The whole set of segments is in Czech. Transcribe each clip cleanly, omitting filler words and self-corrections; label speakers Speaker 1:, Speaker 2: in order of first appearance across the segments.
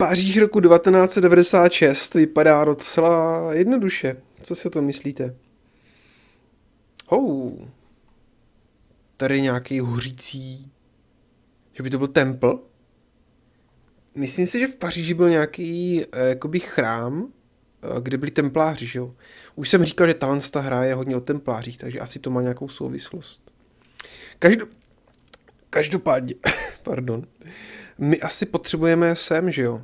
Speaker 1: Paříž roku 1996 vypadá docela jednoduše. Co si o tom myslíte? Tady nějaký hořící... Že by to byl templ? Myslím si, že v Paříži byl nějaký jakoby chrám, kde byli templáři, že jo? Už jsem říkal, že ta hra je hodně o templářích, takže asi to má nějakou souvislost. Každopádně, pardon, my asi potřebujeme sem, že jo?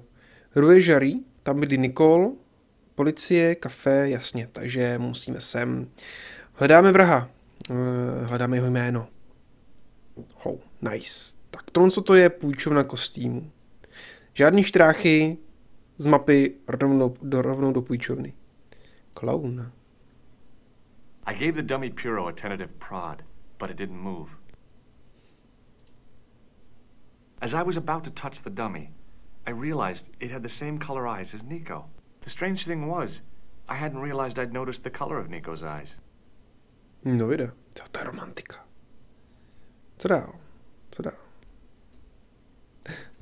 Speaker 1: Rue Jarry, tam byli Nicole, policie, kafe, jasně, takže musíme sem. Hledáme vraha, hledáme jeho jméno. Nice. Tak tohle, co to je půjčovna kostýmu. Žádný štráchy z mapy rovnou do půjčovny. Klaun.
Speaker 2: I gave the dummy Puro a tentative prod, but it didn't move. As I was about to touch the dummy, I realized it had the same color eyes as Nico. The strange thing was, I hadn't realized I'd noticed the color of Nico's eyes.
Speaker 1: No videa, to je romantika. Co dál?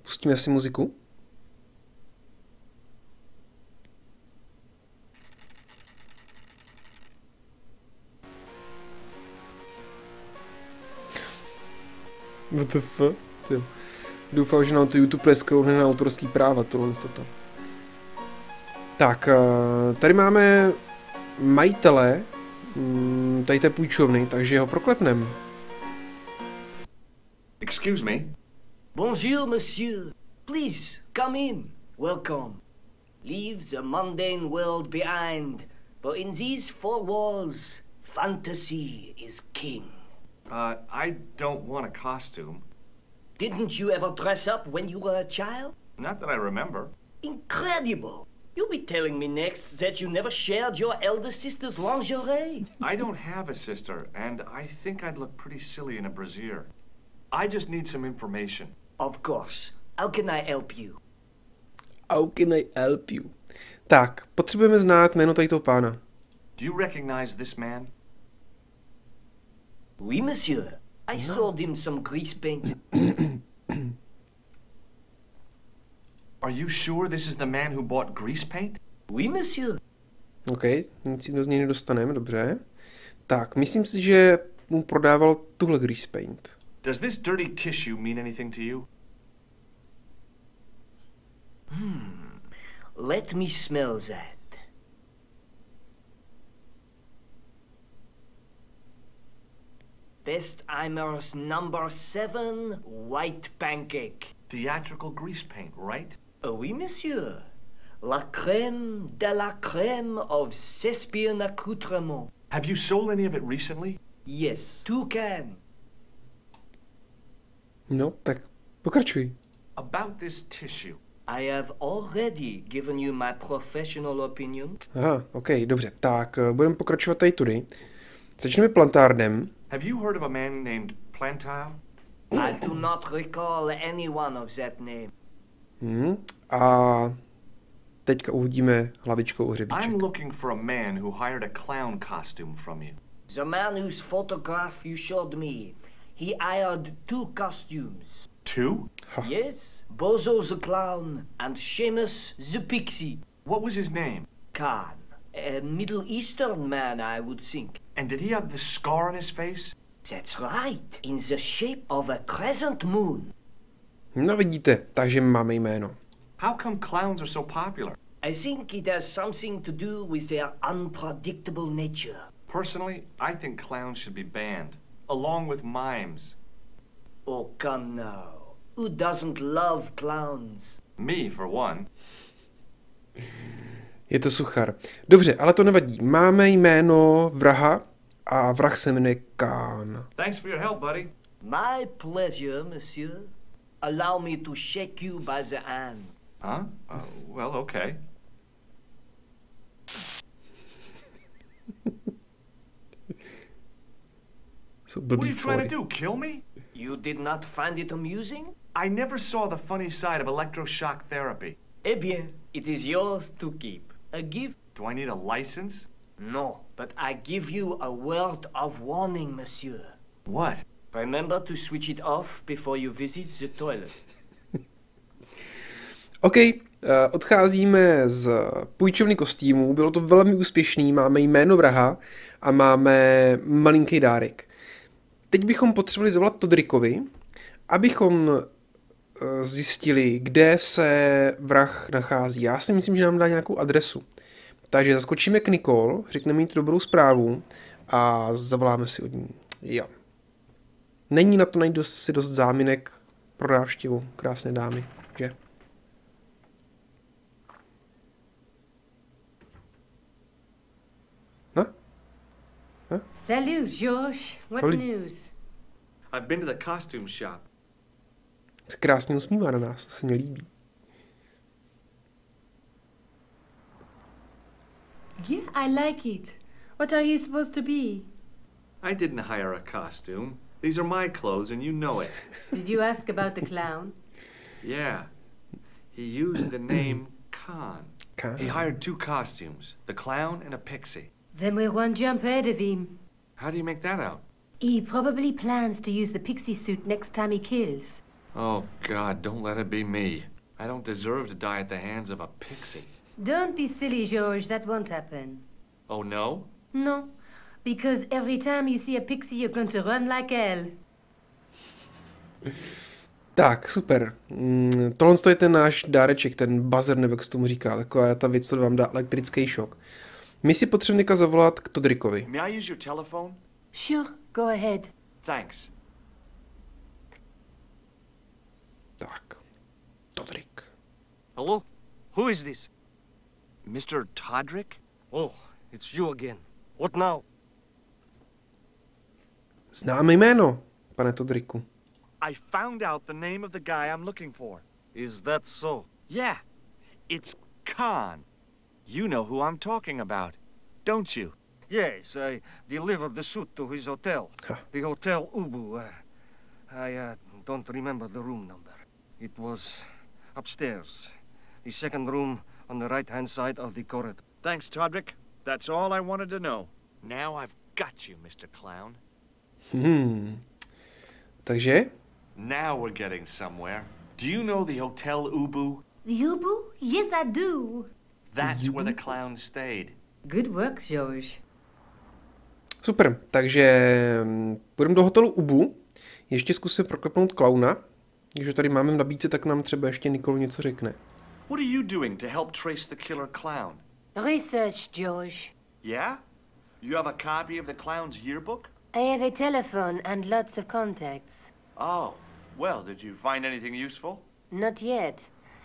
Speaker 1: Pustíme si muziku. WTF? Doufám, že nám to YouTube neskrouhne na autorský práva, tohle. Tak, tady máme majitele tady té půjčovny, takže ho proklepneme.
Speaker 2: Excuse me?
Speaker 3: Bonjour, monsieur. Please, come in. Welcome. Leave the mundane world behind, for in these four walls, fantasy is king.
Speaker 2: I don't want a costume.
Speaker 3: Didn't you ever dress up when you were a child?
Speaker 2: Not that I remember.
Speaker 3: Incredible. You'll be telling me next that you never shared your elder sister's lingerie.
Speaker 2: I don't have a sister, and I think I'd look pretty silly in a brassiere. I just need some information.
Speaker 3: Of course. How can I help you?
Speaker 1: Tak, potřebujeme znát jméno tady toho pána.
Speaker 2: Do you recognize this man?
Speaker 3: Oui, monsieur. I sold him some grease paint.
Speaker 2: Are you sure this is the man who bought grease paint?
Speaker 3: Oui, monsieur.
Speaker 1: OK, nic do z něj nedostaneme, dobře. Tak, myslím si, že mu prodával tuhle grease paint.
Speaker 2: Does this dirty tissue mean anything to you?
Speaker 3: Let me smell that. Bestheimer's number 7 white pancake.
Speaker 2: Theatrical grease paint, right?
Speaker 3: Oui, monsieur. La crème de la crème of Thespian accoutrement.
Speaker 2: Have you sold any of it recently?
Speaker 3: Yes, 2 cans.
Speaker 1: No, tak pokračuj.
Speaker 2: About this tissue.
Speaker 3: I have already given you my professional opinion.
Speaker 1: Aha, OK, dobře. Tak, budeme pokračovat tady tudy. Začneme plantárnem.
Speaker 2: Have you heard of a man named Plantile?
Speaker 3: I do not recall any one of that name.
Speaker 1: A teďka uvidíme hlavičkou hřebíček.
Speaker 2: I'm looking for a man who hired a clown costume from you.
Speaker 3: The man whose photograph you showed me, he hired 2 costumes.
Speaker 2: 2?
Speaker 3: Yes, Bozo the clown and Seamus the pixie.
Speaker 2: What was his name?
Speaker 3: Khan, a Middle Eastern man, I would think.
Speaker 2: And did he have the scar on his face?
Speaker 3: That's right, in the shape of a crescent moon.
Speaker 1: No vidíte, takže máme jméno.
Speaker 2: How come clowns are so popular?
Speaker 3: I think it has something to do with their unpredictable nature.
Speaker 2: Personally, I think clowns should be banned, along with mimes.
Speaker 3: Oh, come now. Who doesn't love clowns?
Speaker 2: Me, for one.
Speaker 1: Je to suchar. Dobře, ale to nevadí. Máme jméno vraha a vrah se jmenuje Khan.
Speaker 2: Thanks for your help, buddy.
Speaker 3: My pleasure, monsieur. Allow me to shake you by the hand.
Speaker 2: Huh? Well, okay. What are you trying to do, kill me?
Speaker 3: You did not find it amusing?
Speaker 2: I never saw the funny side of electroshock therapy.
Speaker 3: Eh bien, it is yours to keep. A gift?
Speaker 2: Do I need a license?
Speaker 3: No, but I give you a word of warning, monsieur.
Speaker 2: What?
Speaker 3: Remember to switch it off before you visit the toilet.
Speaker 1: OK, Odcházíme z půjčovny kostýmů, bylo to velmi úspěšný, máme jméno vraha a máme malinký dárek. Teď bychom potřebovali zavolat Todrikovi, abychom zjistili, kde se vrah nachází. Já si myslím, že nám dá nějakou adresu. Takže zaskočíme k Nicole, řekneme jí dobrou zprávu a zavoláme si od ní. Jo. Není na to najít si dost záminek pro návštěvu krásné dámy, že? No?
Speaker 4: Salut, Georges. What
Speaker 1: Salut.
Speaker 4: news?
Speaker 2: I've been to the costume shop.
Speaker 1: Se krásně usmívá na nás, se mi líbí.
Speaker 4: Yeah, I like it. What are you supposed to be?
Speaker 2: I didn't hire a costume. These are my clothes and you know it.
Speaker 4: Did you ask about the clown?
Speaker 2: Yeah. He used the name Khan.
Speaker 1: Khan.
Speaker 2: He hired 2 costumes, the clown and a pixie.
Speaker 4: Then we're one jump ahead of him.
Speaker 2: How do you make that out?
Speaker 4: He probably plans to use the pixie suit next time he kills.
Speaker 2: Oh, God, don't let it be me. I don't deserve to die at the hands of a pixie.
Speaker 4: Don't be silly, Georges. That won't happen.
Speaker 2: Oh, no?
Speaker 4: No, because every time you see a pixie, you're going to run like hell.
Speaker 1: Tak, super. Tohle je ten náš dáreček, ten buzzer, nebo jak se tomu říká. Taková ta věc, co vám dá elektrický šok. My si potřebujeme teďka zavolat k Todrikovi.
Speaker 2: May I use your telephone?
Speaker 4: Sure, go ahead.
Speaker 2: Thanks.
Speaker 1: Tak, Todrik.
Speaker 5: Hello? Who is this? Mr. Todrick? Oh, it's you again. What now?
Speaker 1: Známe jméno, pane Todriku.
Speaker 5: I found out the name of the guy I'm looking for. Is that so?
Speaker 2: Yeah, it's Khan. You know who I'm talking about, don't you?
Speaker 5: Yes, I delivered the suit to his hotel.
Speaker 1: Huh.
Speaker 5: The Hotel Ubu. I don't remember the room number. It was upstairs. The second room on the right-hand side of the corridor.
Speaker 2: Thanks, Todrick. That's all I wanted to know. Now I've got you, Mr. Clown.
Speaker 1: Takže?
Speaker 2: Now we're getting somewhere. Do you know the Hotel Ubu?
Speaker 4: The Ubu? Yes, I do.
Speaker 2: That's where the clown stayed.
Speaker 4: Good work, Georges.
Speaker 1: Super, takže půjdeme do hotelu Ubu. Ještě zkusím proklepnout klauna. Když ho tady máme v nabídce, tak nám třeba ještě Nicole něco řekne.
Speaker 2: What are you doing to help trace the killer clown?
Speaker 4: Research, Georges.
Speaker 2: Yeah? You have a copy of the clown's yearbook?
Speaker 4: I have a telephone and lots of contacts.
Speaker 2: Oh, well, did you find anything useful?
Speaker 4: Not yet.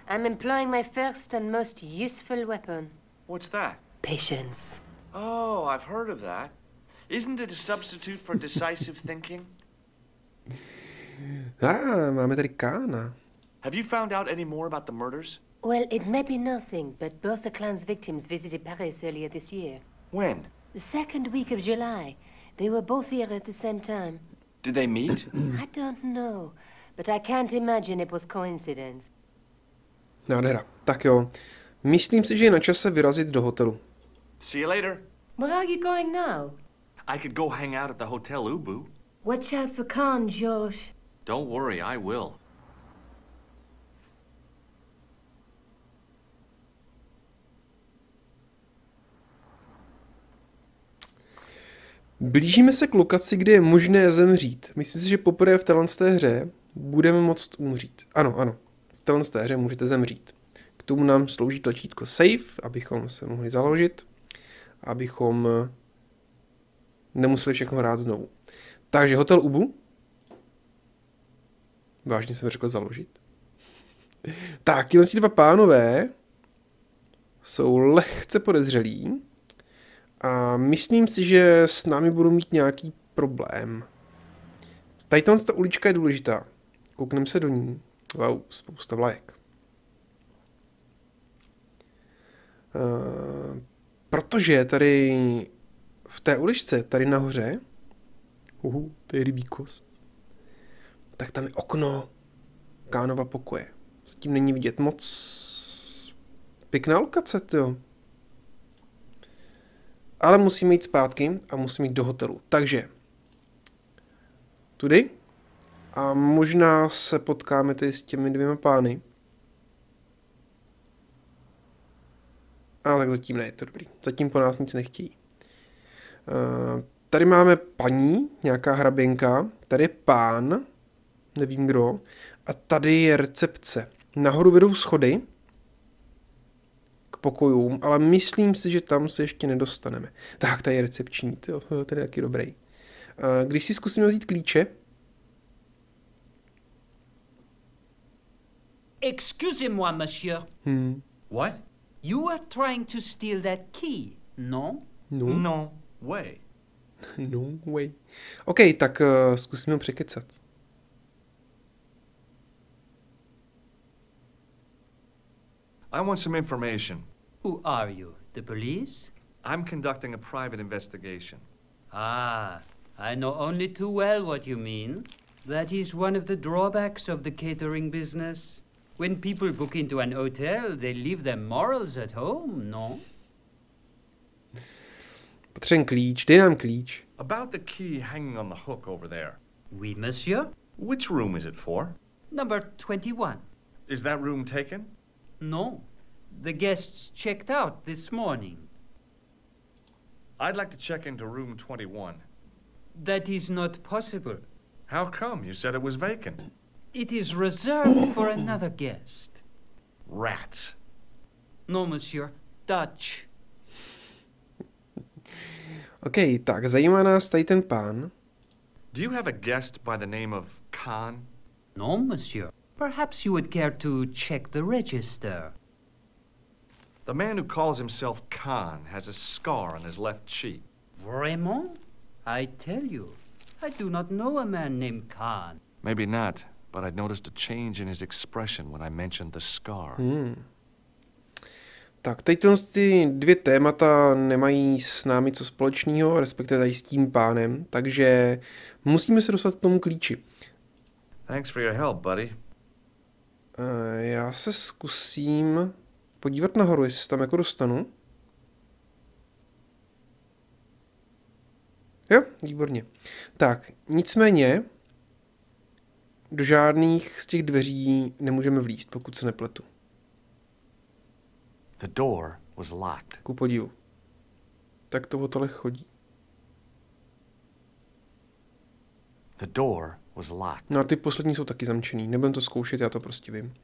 Speaker 4: I'm employing my first and most useful weapon.
Speaker 2: What's that?
Speaker 4: Patience.
Speaker 2: Oh, I've heard of that. Isn't it a substitute for decisive thinking?
Speaker 1: Máme tady Kána.
Speaker 2: Have you found out any more about the murders?
Speaker 4: Well, it may be nothing, but both the clown's victims visited Paris earlier this year.
Speaker 2: When?
Speaker 4: The second week of July. They were both here at the same time.
Speaker 2: Did they meet?
Speaker 4: I don't know, but I can't imagine it was coincidence.
Speaker 1: Nádhera. Tak jo. Myslím si, že je na čase vyrazit do hotelu.
Speaker 2: See you later.
Speaker 4: Where are you going now?
Speaker 2: I could go hang out at the Hotel Ubu.
Speaker 4: Watch out for Khan, Georges.
Speaker 2: Don't worry, I will.
Speaker 1: Blížíme se k lokaci, kde je možné zemřít. Myslím si, že poprvé v této hře budeme moct umřít. Ano, ano. V této hře můžete zemřít. K tomu nám slouží tlačítko Save, abychom se mohli založit. Abychom nemuseli všechno hrát znovu. Takže Hotel Ubu. Vážně jsem řekl založit. Tak, tyhle dva pánové jsou lehce podezřelí. A myslím si, že s námi budou mít nějaký problém. Tady ta ulička je důležitá. Koukneme se do ní. Wow, spousta vlajek. Protože tady v té uličce, tady nahoře, to je rybí kost, tak tam je okno Kánova pokoje. Zatím není vidět moc pěkná lokace, jo. Ale musíme jít zpátky a musíme jít do hotelu. Takže tudy a možná se potkáme tady s těmi dvěma pány. A tak zatím ne, je to dobrý. Zatím po nás nic nechtějí. Tady máme paní, nějaká hraběnka, tady je pán, nevím kdo, a tady je recepce. Nahoru vedou schody k pokojům, ale myslím si, že tam se ještě nedostaneme. Tak, tady je recepční, to je taky dobrý. Když si zkusíme vzít klíče.
Speaker 6: Excusez-moi, monsieur.
Speaker 2: What?
Speaker 6: You are trying to steal that key, no?
Speaker 2: No way.
Speaker 1: No way. OK, tak zkusíme překecat.
Speaker 2: I want some information.
Speaker 6: Who are you, the police?
Speaker 2: I'm conducting a private investigation.
Speaker 6: Ah, I know only too well what you mean. That is one of the drawbacks of the catering business. When people book into an hotel, they leave their morals at home, no?
Speaker 1: Potřebujeme klíč, dej nám klíč.
Speaker 2: About the key hanging on the hook over there.
Speaker 6: Oui, monsieur.
Speaker 2: Which room is it for?
Speaker 6: Number 21.
Speaker 2: Is that room taken?
Speaker 6: No. The guests checked out this morning.
Speaker 2: I'd like to check into room 21.
Speaker 6: That is not possible.
Speaker 2: How come? You said it was vacant.
Speaker 6: It is reserved for another guest.
Speaker 2: Rats.
Speaker 6: No, monsieur. Dutch.
Speaker 1: OK, tak zajímá nás tady ten pán.
Speaker 2: Do you have a guest by the name of Khan?
Speaker 6: No, monsieur. Perhaps you would care to check the register.
Speaker 2: The man who calls himself Khan has a scar on his left cheek.
Speaker 6: Vraiment? I tell you, I do not know a man named Khan.
Speaker 2: Maybe not, but I'd noticed a change in his expression when I mentioned the scar.
Speaker 1: Tak, teď ty dvě témata nemají s námi co společného, respektive tady s tím pánem, takže musíme se dostat k tomu klíči.
Speaker 2: Thanks for your help, buddy.
Speaker 1: Já se zkusím podívat nahoru, jestli tam jako dostanu. Jo, výborně. Tak, nicméně do žádných z těch dveří nemůžeme vlízt, pokud se nepletu.
Speaker 2: The door was locked.
Speaker 1: Ku podivu. Tak to o tohle chodí.
Speaker 2: The door was locked.
Speaker 1: No a ty poslední jsou taky zamčený. Nebudem to zkoušet, já to prostě vím.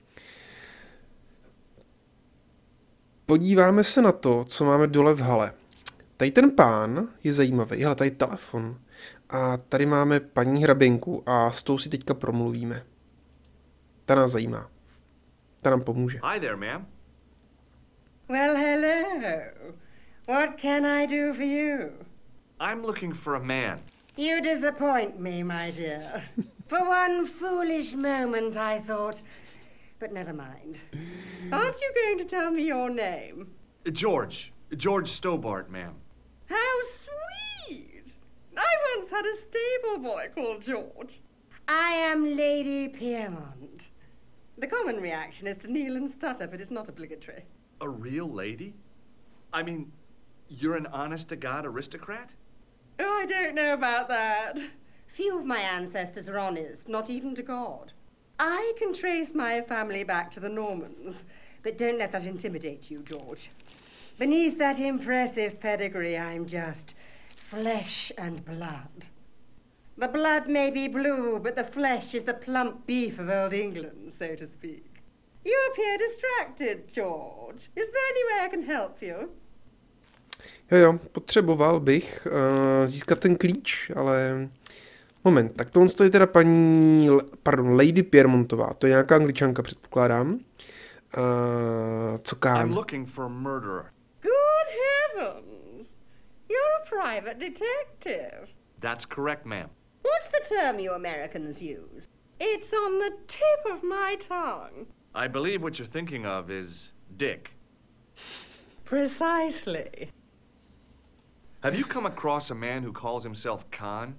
Speaker 1: Podíváme se na to, co máme dole v hale. Tady ten pán je zajímavý. Hele, tady telefon. A tady máme paní hraběnku a s tou si teďka promluvíme. Ta nás zajímá. Ta nám pomůže.
Speaker 2: Hi there, ma'am.
Speaker 7: Well, hello. What can I do for you?
Speaker 2: I'm looking for a man.
Speaker 7: You disappoint me, my dear. For one foolish moment I thought... But never mind. Aren't you going to tell me your name?
Speaker 2: George Stobart, ma'am.
Speaker 7: How sweet! I once had a stable boy called George. I am Lady Piermont. The common reaction is to kneel and stutter, but it's not obligatory.
Speaker 2: A real lady? I mean, you're an honest-to-God aristocrat?
Speaker 7: Oh, I don't know about that. Few of my ancestors are honest, not even to God. I can trace my family back to the Normans, but don't let that intimidate you, George. Beneath that impressive pedigree, I'm just flesh and blood. The blood may be blue, but the flesh is the plump beef of old England, so to speak. You appear distracted, George. Is there any way I can help you?
Speaker 1: Jo, potřeboval bych získat ten klíč, ale... Moment, tak tohle je teda Lady Piermontová, to je nějaká Angličanka, předpokládám. Co Khan?
Speaker 2: I'm looking for a murderer.
Speaker 7: Good heavens! You're a private detective.
Speaker 2: That's correct, ma'am.
Speaker 7: What's the term you Americans use? It's on the tip of my tongue.
Speaker 2: I believe what you're thinking of is Dick.
Speaker 7: Precisely.
Speaker 2: Have you come across a man who calls himself Khan?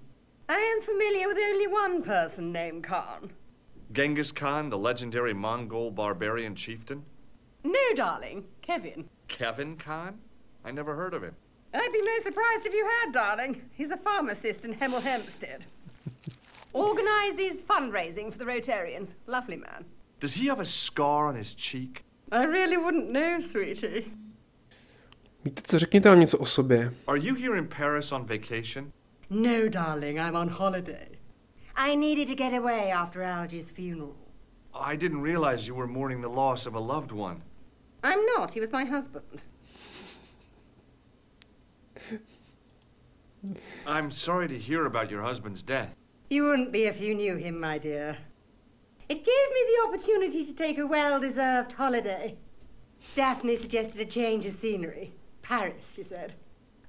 Speaker 7: I am familiar with only one person named Khan.
Speaker 2: Genghis Khan, the legendary Mongol barbarian chieftain?
Speaker 7: No, darling. Kevin.
Speaker 2: Kevin Khan? I never heard of him.
Speaker 7: I'd be most surprised if you had, darling. He's a pharmacist in Hemel Hempstead. Organises fundraising for the Rotarians. Lovely man.
Speaker 2: Does he have a scar on his cheek?
Speaker 7: I really wouldn't know, sweetie.
Speaker 1: Víte co, řekněte nám něco o sobě.
Speaker 2: Are you here in Paris on vacation?
Speaker 7: No, darling, I'm on holiday. I needed to get away after Algy's funeral.
Speaker 2: I didn't realize you were mourning the loss of a loved one.
Speaker 7: I'm not. He was my husband.
Speaker 2: I'm sorry to hear about your husband's death.
Speaker 7: You wouldn't be if you knew him, my dear. It gave me the opportunity to take a well-deserved holiday. Daphne suggested a change of scenery. Paris, she said.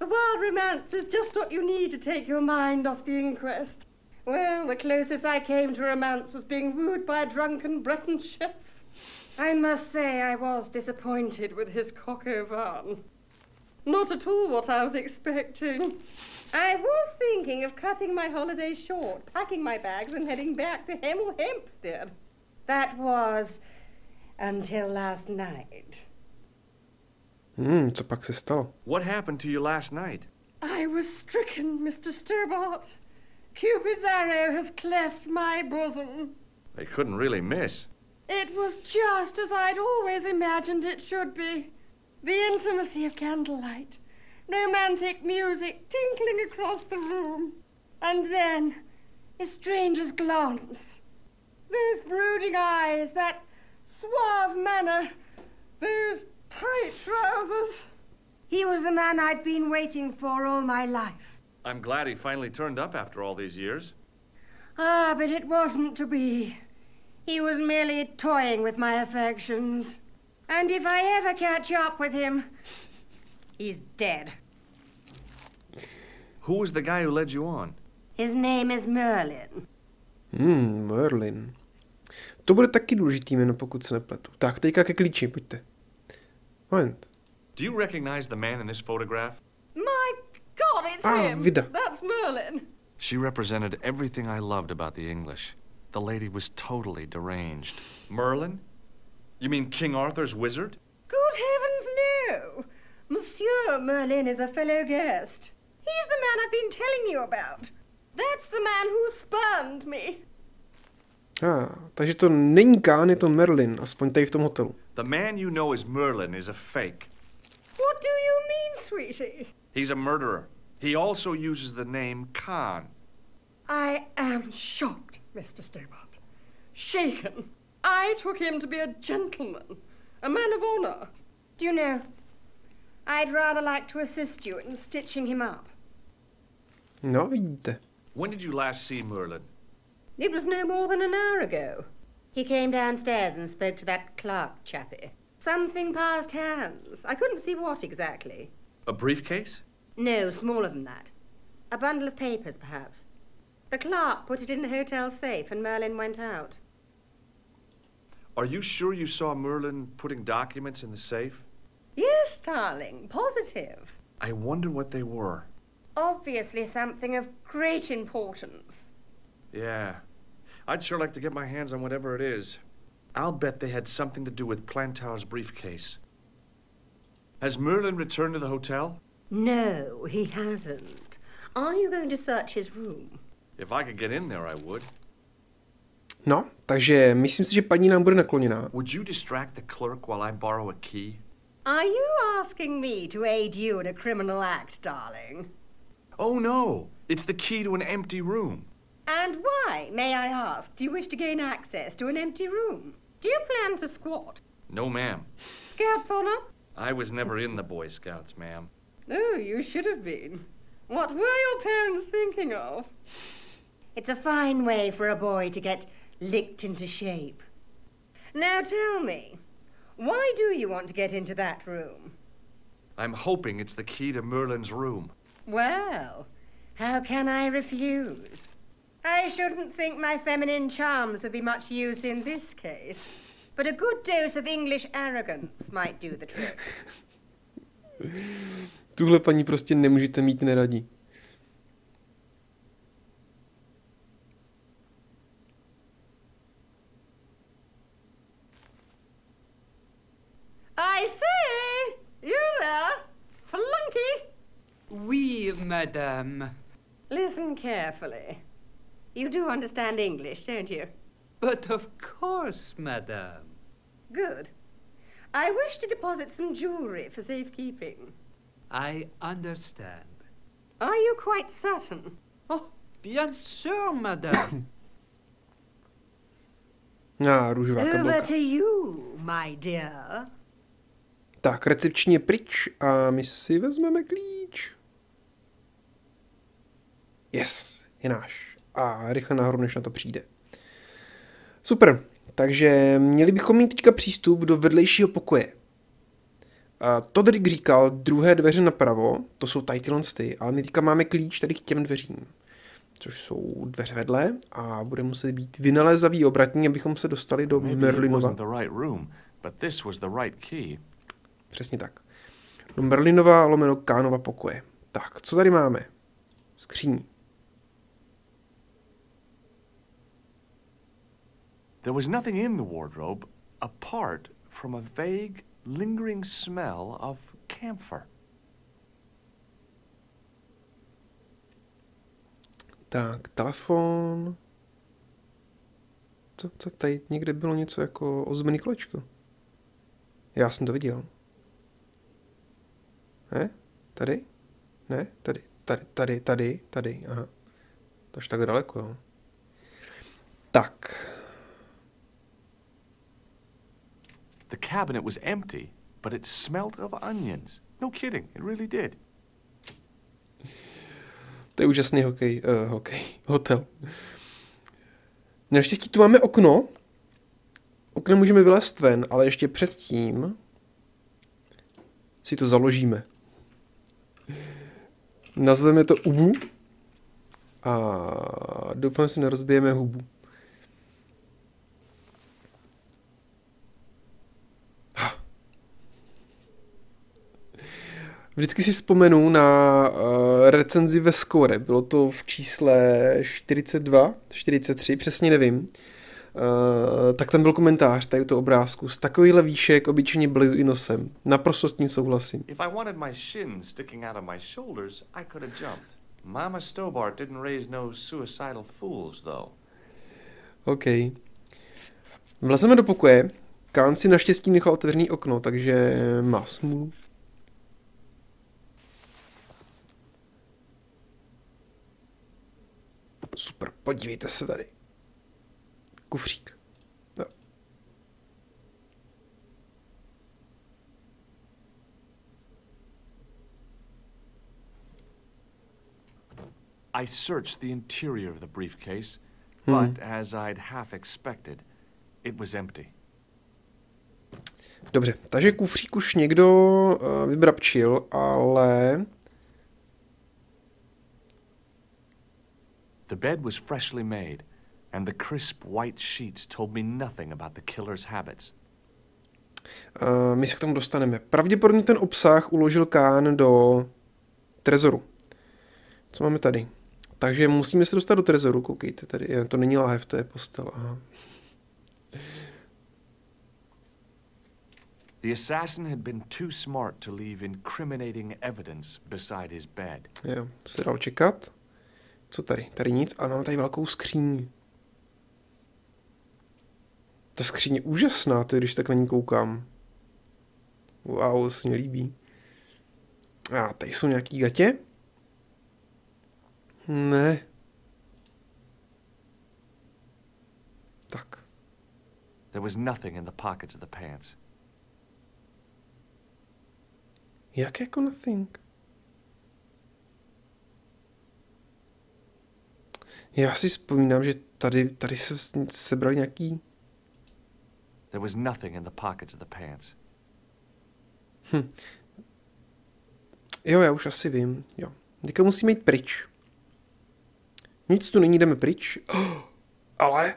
Speaker 7: A wild romance is just what you need to take your mind off the inquest. Well, the closest I came to romance was being wooed by a drunken Breton chef. I must say I was disappointed with his coq au vin. Not at all what I was expecting. I was thinking of cutting my holiday short, packing my bags and heading back to Hempstead. That was until last night.
Speaker 1: Co pak se stalo?
Speaker 2: What happened to you last night?
Speaker 7: I was stricken, Mr. Stobart. Cupid's arrow has cleft my bosom.
Speaker 2: They couldn't really miss.
Speaker 7: It was just as I'd always imagined it should be. The intimacy of candlelight, romantic music tinkling across the room, and then a stranger's glance. Those brooding eyes, that suave manner, those tight trousers. He was the man I'd been waiting for all my life.
Speaker 2: I'm glad he finally turned up after all these years.
Speaker 7: Ah, but it wasn't to be. He was merely toying with my affections. And if I ever catch up with him, he's dead.
Speaker 2: Who was the guy who led you on?
Speaker 7: His name is Merlin.
Speaker 1: Merlin. To bude taky důležitý jméno, pokud se nepletu. Tak, teďka ke klíči, pojďte. Moment.
Speaker 2: Do you recognize the man in this photograph?
Speaker 7: My God, it's him.
Speaker 1: Vida.
Speaker 7: That's Merlin.
Speaker 2: She represented everything I loved about the English. The lady was totally deranged. Merlin? You mean King Arthur's wizard?
Speaker 7: Good heavens, no. Monsieur Merlin is a fellow guest. He's the man I've been telling you about. That's the man who spurned me.
Speaker 1: Takže to není Kán, je to Merlin, aspoň tady v tom hotelu.
Speaker 2: The man you know as Merlin is a fake.
Speaker 7: What do you mean, sweetie?
Speaker 2: He's a murderer. He also uses the name Khan.
Speaker 7: I am shocked, Mr. Stobart. Shaken. I took him to be a gentleman, a man of honor. Do you know, I'd rather like to assist you in stitching him up.
Speaker 1: No, vidíte.
Speaker 2: When did you last see Merlin?
Speaker 7: It was no more than an hour ago. He came downstairs and spoke to that clerk chappie. Something passed hands. I couldn't see what exactly.
Speaker 2: A briefcase?
Speaker 7: No, smaller than that. A bundle of papers, perhaps. The clerk put it in the hotel safe and Merlin went out.
Speaker 2: Are you sure you saw Merlin putting documents in the safe?
Speaker 7: Yes, darling, positive.
Speaker 2: I wonder what they were.
Speaker 7: Obviously something of great importance.
Speaker 2: Yeah. I'd sure like to get my hands on whatever it is. I'll bet they had something to do with Plantow's briefcase. Has Merlin returned to the hotel?
Speaker 7: No, he hasn't. Are you going to search his room?
Speaker 2: If I could get in there, I would.
Speaker 1: No, takže myslím si, že paní nám bude nakloněná.
Speaker 2: Would you distract the clerk while I borrow a key?
Speaker 7: Are you asking me to aid you in a criminal act, darling?
Speaker 2: Oh, no. It's the key to an empty room.
Speaker 7: And why, may I ask, do you wish to gain access to an empty room? Do you plan to squat?
Speaker 2: No, ma'am.
Speaker 7: Scouts honor?
Speaker 2: I was never in the Boy Scouts, ma'am.
Speaker 7: Oh, you should have been. What were your parents thinking of? It's a fine way for a boy to get licked into shape. Now tell me, why do you want to get into that room?
Speaker 2: I'm hoping it's the key to Merlin's room.
Speaker 7: Well, how can I refuse? I shouldn't think my feminine charms would be much use in this case, but a good dose of English arrogance might do the trick.
Speaker 1: Tuhle paní prostě nemůžete mít neradí.
Speaker 7: I say, you there, flunky?
Speaker 6: Oui, madame.
Speaker 7: Listen carefully. You do understand English, don't you?
Speaker 6: But of course, madame.
Speaker 7: Good. I wish to deposit some jewellery for safekeeping.
Speaker 6: I understand.
Speaker 7: Are you quite certain?
Speaker 6: Oh, bien sûr, madame.
Speaker 1: Růžová
Speaker 7: Over
Speaker 1: kabelka.
Speaker 7: to you, my dear.
Speaker 1: Tak, recepční je pryč a my si vezmeme klíč. Yes, je náš. A rychle nahoru, než na to přijde. Super, takže měli bychom mít teďka přístup do vedlejšího pokoje. Todrik říkal, druhé dveře napravo, to jsou tady tyhle ty, ale my teďka máme klíč tady k těm dveřím, což jsou dveře vedle a bude muset být vynalézavý obratní, abychom se dostali do Merlinova. Přesně tak. Do Merlinova lomeno Kánova pokoje. Tak, co tady máme? Skříň.
Speaker 2: There was nothing in the wardrobe apart from a vague, lingering smell of camphor.
Speaker 1: Tak, telefon. Co tady někde bylo něco jako ozdobený kolečko? Já jsem to viděl. Ne? Tady? Ne? Tady. Aha. To až tak daleko, jo. Tak.
Speaker 2: The cabinet was empty, but it smelled of onions. No kidding, it really did.
Speaker 1: To je úžasný hotel. Naštěstí tu máme okno. Oknem můžeme vylézt ven, ale ještě předtím si to založíme. Nazveme to Ubu a doufám, že si nerozbijeme hubu. Vždycky si vzpomenu na recenzi ve Score. Bylo to v čísle 42, 43, přesně nevím. Tak tam byl komentář tady u toho obrázku. Z takovýhle výšek obyčejně bleju i nosem. Naprosto s tím souhlasím.
Speaker 2: If I wanted my shins sticking out of my shoulders, I could have jumped. Mama Stobart didn't raise no suicidal fools, though.
Speaker 1: OK. Vlezeme do pokoje. Kán si naštěstí nechal otevřený okno, takže má smůlu. Super, podívejte se tady. Kufřík. No.
Speaker 2: I searched the interior of the briefcase, but as I'd half expected, it was empty.
Speaker 1: Dobře, takže kufřík už někdo vybrabčil, ale...
Speaker 2: The bed was freshly made, and the crisp white sheets told me nothing about the killer's habits.
Speaker 1: My se k tomu dostaneme. Pravděpodobně ten obsah uložil Kán do trezoru. Co máme tady? Takže musíme se dostat do trezoru, koukejte tady. To není láhev, to je postel. Aha.
Speaker 2: The assassin had been too smart to leave incriminating evidence beside his bed.
Speaker 1: Jo, to se dalo čekat. Co tady? Tady nic, ale máme tady velkou skříň. Ta skříň je úžasná, když tak na ní koukám. Wow, se mi líbí. A tady jsou nějaký gatě? Ne. Tak.
Speaker 2: There was nothing in the pockets of the pants.
Speaker 1: Jak jako nothing? Já si vzpomínám, že tady se sebrali nějaký...
Speaker 2: There was nothing in the pockets of the pants.
Speaker 1: Jo, já už asi vím. Jo. Teďka musíme jít pryč. Nic tu není, jdeme pryč. Oh, ale...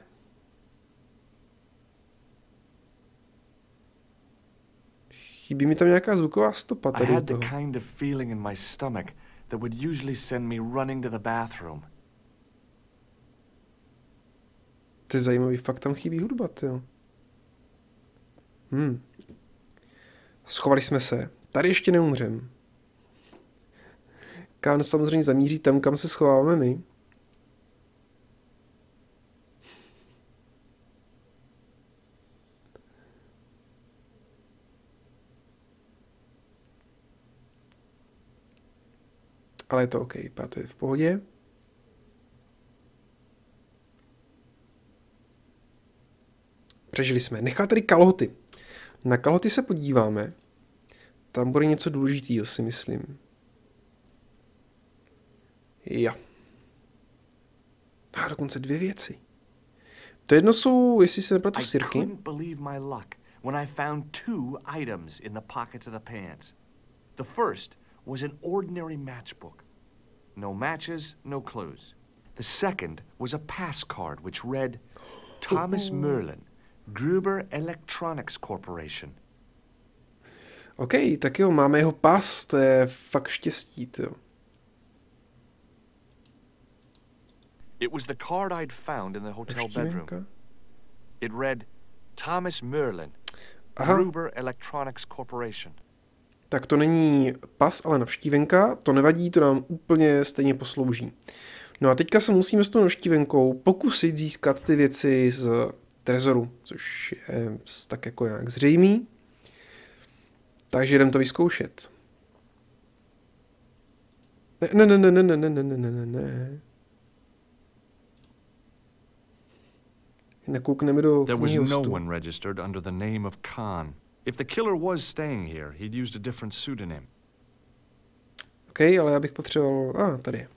Speaker 1: Chybí mi tam nějaká zvuková stopa tady u toho.
Speaker 2: I had the kind of feeling in my stomach that would usually send me running to the bathroom.
Speaker 1: To je zajímavý, fakt tam chybí hudba, jo. Schovali jsme se. Tady ještě neumřem. Kán samozřejmě zamíří tam, kam se schováváme my. Ale je to OK, to je v pohodě. Přežili jsme. Nechá tady kalhoty. Na kalhoty se podíváme. Tam bude něco důležitého, si myslím. Jo. A dokonce 2 věci. To jedno jsou, jestli se nepletu, sirky.
Speaker 2: I couldn't believe my luck when I found 2 items in the pockets of the pants. The first was an ordinary matchbook. No matches, no clues. The second was a pass card which read Thomas Merlin, Gruber Electronics Corporation.
Speaker 1: OK, tak jo, máme jeho pas, to je fakt štěstí, to.
Speaker 2: It was the card I'd found in the hotel bedroom. It read Thomas Merlin, Gruber Electronics Corporation.
Speaker 1: Tak to není pas, ale navštívenka, to nevadí, to nám úplně stejně poslouží. No a teďka se musíme s tou navštívenkou pokusit získat ty věci z trezoru, což je tak jako nějak zřejmý. Takže jdem to vyzkoušet. Ne. Nekoukneme do knihy hostů.
Speaker 2: There was no one registered under the name of Khan. If the killer was staying here, he'd used a different pseudonym.
Speaker 1: OK, ale já bych potřeboval... tady.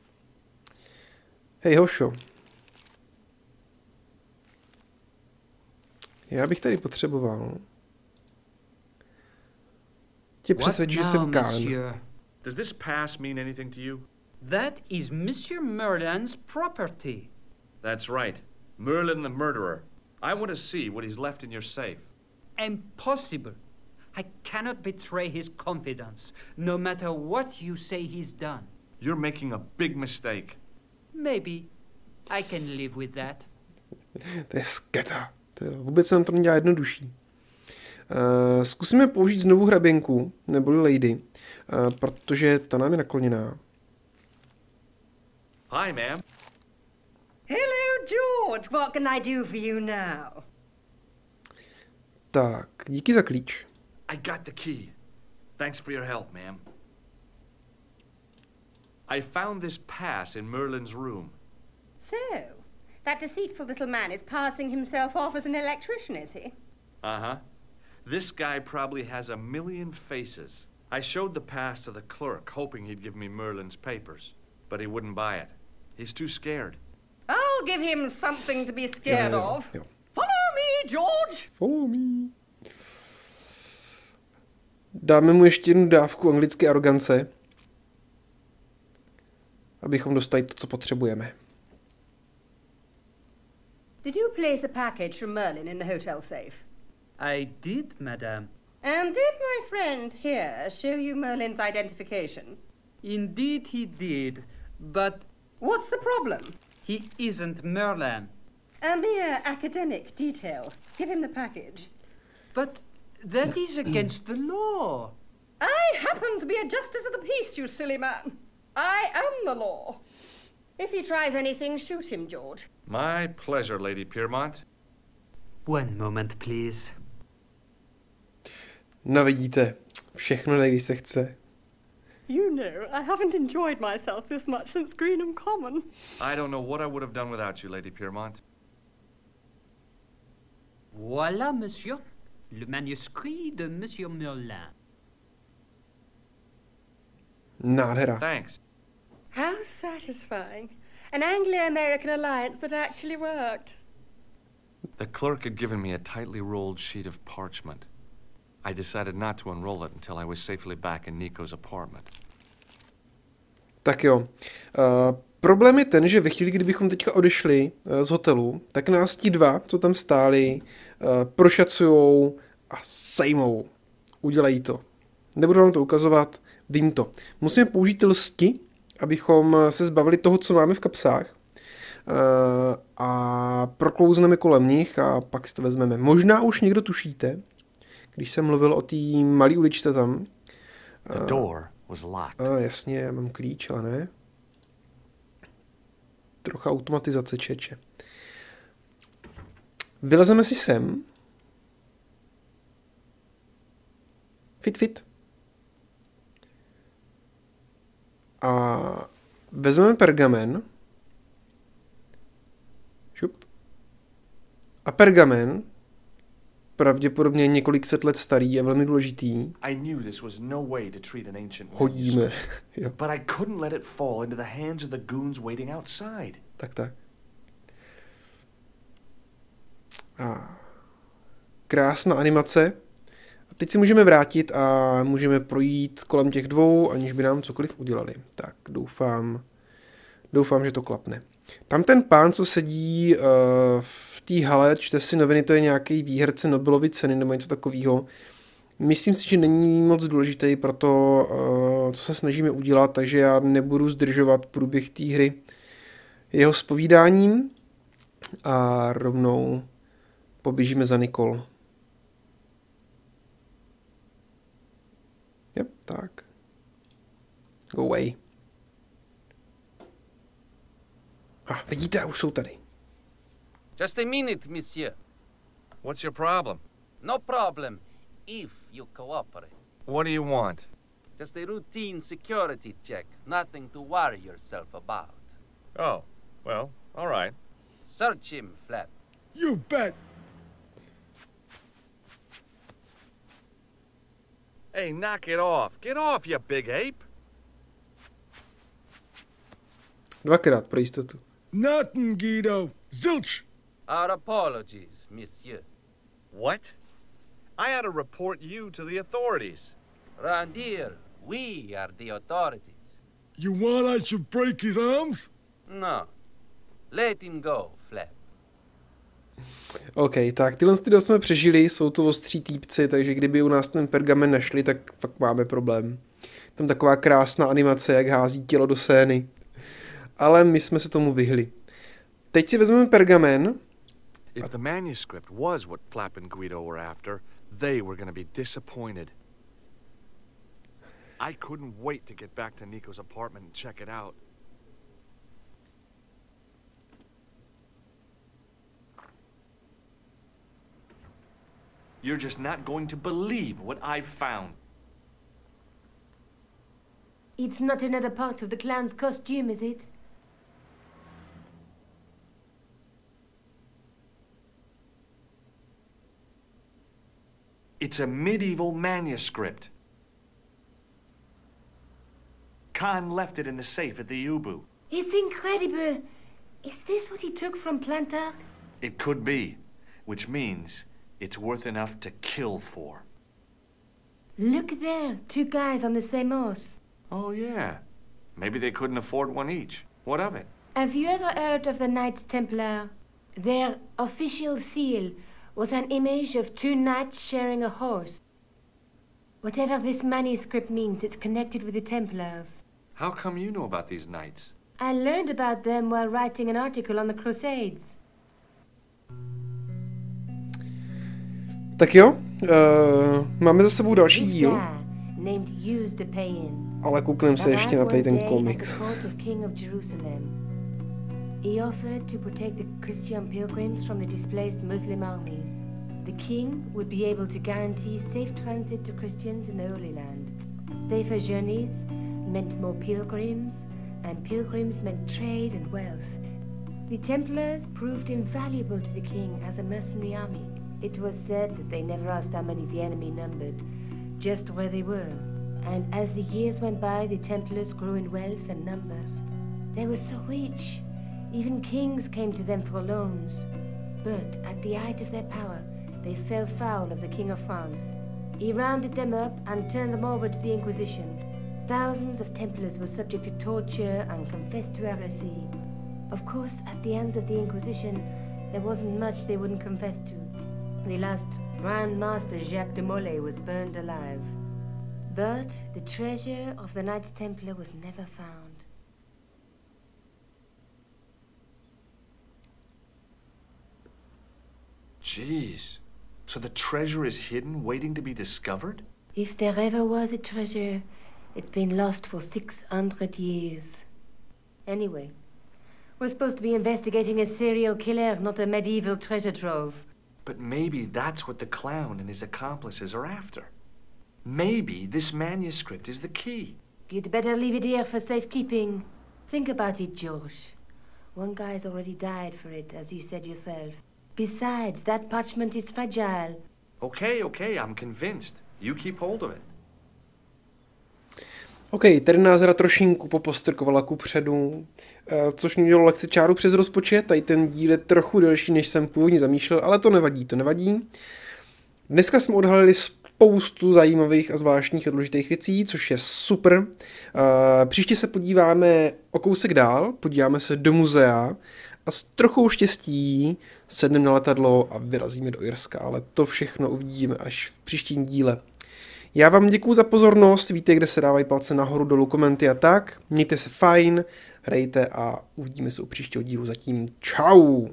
Speaker 1: Hej, Hošo. Já bych tady potřeboval... tě přesvědčit, že jsem Khan.
Speaker 2: Does this pass mean anything to you?
Speaker 6: That is Monsieur Merlin's property.
Speaker 2: That's right. Merlin the murderer. I want to see what he's left in your safe.
Speaker 6: Impossible. I cannot betray his confidence, no matter what you say he's done.
Speaker 2: You're making a big mistake.
Speaker 6: Maybe. I can live with that.
Speaker 1: To je sketa. Vůbec se nám to nedělá jednodušší. Zkusíme použít znovu hraběnku, neboli lady, protože ta nám je nakloněná.
Speaker 2: Hi, ma'am.
Speaker 7: Hello, George. What can I do for you now?
Speaker 1: Tak, díky za klíč.
Speaker 2: I got the key. Thanks for your help, ma'am. I found this pass in Merlin's room.
Speaker 7: So, that deceitful little man is passing himself off as an electrician, is he?
Speaker 2: Uh-huh. This guy probably has a million faces. I showed the pass to the clerk, hoping he'd give me Merlin's papers, but he wouldn't buy it. He's too scared.
Speaker 7: I'll give him something to be scared of.
Speaker 1: Jo.
Speaker 7: Follow me, George!
Speaker 1: Follow me. Dáme mu ještě jednu dávku anglické arogance, abychom dostali to, co potřebujeme.
Speaker 7: Did you place a package from Merlin in the hotel safe?
Speaker 6: I did, madame.
Speaker 7: And did my friend here show you Merlin's identification?
Speaker 6: Indeed he did, but...
Speaker 7: What's the problem?
Speaker 6: He isn't Merlin.
Speaker 7: A mere academic detail. Give him the package.
Speaker 6: But that is against the law.
Speaker 7: I happen to be a justice of the peace, you silly man. I am the law. If he tries anything, shoot him, George.
Speaker 2: My pleasure, Lady Piermont.
Speaker 6: One moment, please.
Speaker 1: No vidíte, všechno jde, když se chce.
Speaker 7: You know, I haven't enjoyed myself this much since Greenham Common.
Speaker 2: I don't know what I would have done without you, Lady Piermont.
Speaker 6: Voilà, monsieur. Le manuscrit de Monsieur Merlin.
Speaker 1: Nádhera.
Speaker 2: Thanks.
Speaker 7: How satisfying. An Anglo-American alliance that actually worked.
Speaker 2: The clerk had given me a tightly rolled sheet of parchment. I decided not to unroll it until I was safely back in Nico's apartment.
Speaker 1: Tak jo. Problém je ten, že ve chvíli, kdybychom teďka odešli z hotelu, tak nás ti dva, co tam stáli, prošacujou a sejmou. Udělají to. Nebudu vám to ukazovat, vím to. Musíme použít lsti, abychom se zbavili toho, co máme v kapsách. A proklouzneme kolem nich a pak si to vezmeme. Možná už někdo tušíte, když jsem mluvil o té malé uličce tam.
Speaker 2: The door was locked.
Speaker 1: Jasně, já mám klíč, ale ne. Trocha automatizace, čeče. Vylezeme si sem. Fit. A vezmeme pergamen. Šup. A pergamen, pravděpodobně několik set let starý a velmi důležitý, hodíme. Jo.
Speaker 2: But I couldn't let it fall into the hands of the goons waiting outside.
Speaker 1: Tak. A krásná animace. A teď si můžeme vrátit a můžeme projít kolem těch dvou, aniž by nám cokoliv udělali. Tak, doufám, že to klapne. Tam ten pán, co sedí v té hale, čte si noviny, to je nějaký výherce Nobelovy ceny nebo něco takového. Myslím si, že není moc důležitý pro to, co se snažíme udělat, takže já nebudu zdržovat průběh té hry jeho zpovídáním a rovnou poběžíme za Nicole. Yep, tak. Go away. Vidíte, už jsou tady.
Speaker 8: Just a minute, monsieur.
Speaker 2: What's your problem?
Speaker 8: No problem, if you cooperate.
Speaker 2: What do you want?
Speaker 8: Just a routine security check. Nothing to worry yourself about.
Speaker 2: Oh, well, all right.
Speaker 8: Search him, Flap.
Speaker 9: You bet.
Speaker 2: Hey, knock it off. Get off, you big ape.
Speaker 1: Dvakrát pro jistotu.
Speaker 9: Nothing, Guido. Zilch.
Speaker 8: Our apologies, monsieur.
Speaker 2: What? I had to report you to the authorities.
Speaker 8: Round here, we are the authorities.
Speaker 9: You want I should break his arms?
Speaker 8: No. Let him go, Flap.
Speaker 1: OK, tak tyhle dva jsme přežili, jsou to ostří týpci, takže kdyby u nás ten pergamen našli, tak fakt máme problém. Tam taková krásná animace, jak hází tělo do scény. Ale my jsme se tomu vyhli. Teď si vezmeme pergamen.
Speaker 2: If the manuscript was what Flap and Guido were after, they were going to be disappointed. I couldn't wait to get back to Nico's apartment and check it out. You're just not going to believe what I've found.
Speaker 4: It's not another part of the clown's costume, is it?
Speaker 2: It's a medieval manuscript. Khan left it in the safe at the U-Boo.
Speaker 4: It's incredible. Is this what he took from Plantar?
Speaker 2: It could be, which means it's worth enough to kill for.
Speaker 4: Look there, two guys on the same horse.
Speaker 2: Oh, yeah. Maybe they couldn't afford one each. What of it?
Speaker 4: Have you ever heard of the Knights Templar? Their official seal was an image of two knights sharing a horse. Whatever this manuscript means, it's connected with the Templars.
Speaker 2: How come you know about these knights?
Speaker 4: I learned about them while writing an article on the Crusades.
Speaker 1: Tak jo, máme za sebou další díl, ale koukneme se ještě na tady ten komiks.
Speaker 4: He offered to protect the Christian pilgrims from the displaced Muslim armies. The king would be able to guarantee safe transit to Christians in the Holy Land. Safer journeys meant more pilgrims, and pilgrims meant trade and wealth. The Templars proved invaluable to the king as a mercenary army. It was said that they never asked how many the enemy numbered, just where they were. And as the years went by, the Templars grew in wealth and numbers. They were so rich, even kings came to them for loans. But at the height of their power, they fell foul of the King of France. He rounded them up and turned them over to the Inquisition. Thousands of Templars were subject to torture and confessed to heresy. Of course, at the hands of the Inquisition, there wasn't much they wouldn't confess to. The last Grand Master Jacques de Molay was burned alive. But the treasure of the Knights Templar was never found.
Speaker 2: Jeez. So the treasure is hidden, waiting to be discovered?
Speaker 4: If there ever was a treasure, it's been lost for 600 years. Anyway, we're supposed to be investigating a serial killer, not a medieval treasure trove.
Speaker 2: But maybe that's what the clown and his accomplices are after. Maybe this manuscript is the key.
Speaker 4: You'd better leave it here for safekeeping. Think about it, George. One guy's already died for it, as you said yourself. Besides, that parchment is fragile.
Speaker 2: Okay, I'm convinced. You keep hold of it.
Speaker 1: OK, tady nás hra trošinku popostrkovala kupředu, což mě dělalo lekci čáru přes rozpočet. Tady ten díl je trochu delší, než jsem původně zamýšlel, ale to nevadí. Dneska jsme odhalili spoustu zajímavých a zvláštních a důležitých věcí, což je super. Příště se podíváme o kousek dál, podíváme se do muzea a s trochou štěstí sedneme na letadlo a vyrazíme do Irska, ale to všechno uvidíme až v příštím díle. Já vám děkuju za pozornost, víte, kde se dávají palce nahoru, dolů, komenty a tak. Mějte se fajn, hrajte a uvidíme se u příštího dílu. Zatím čau!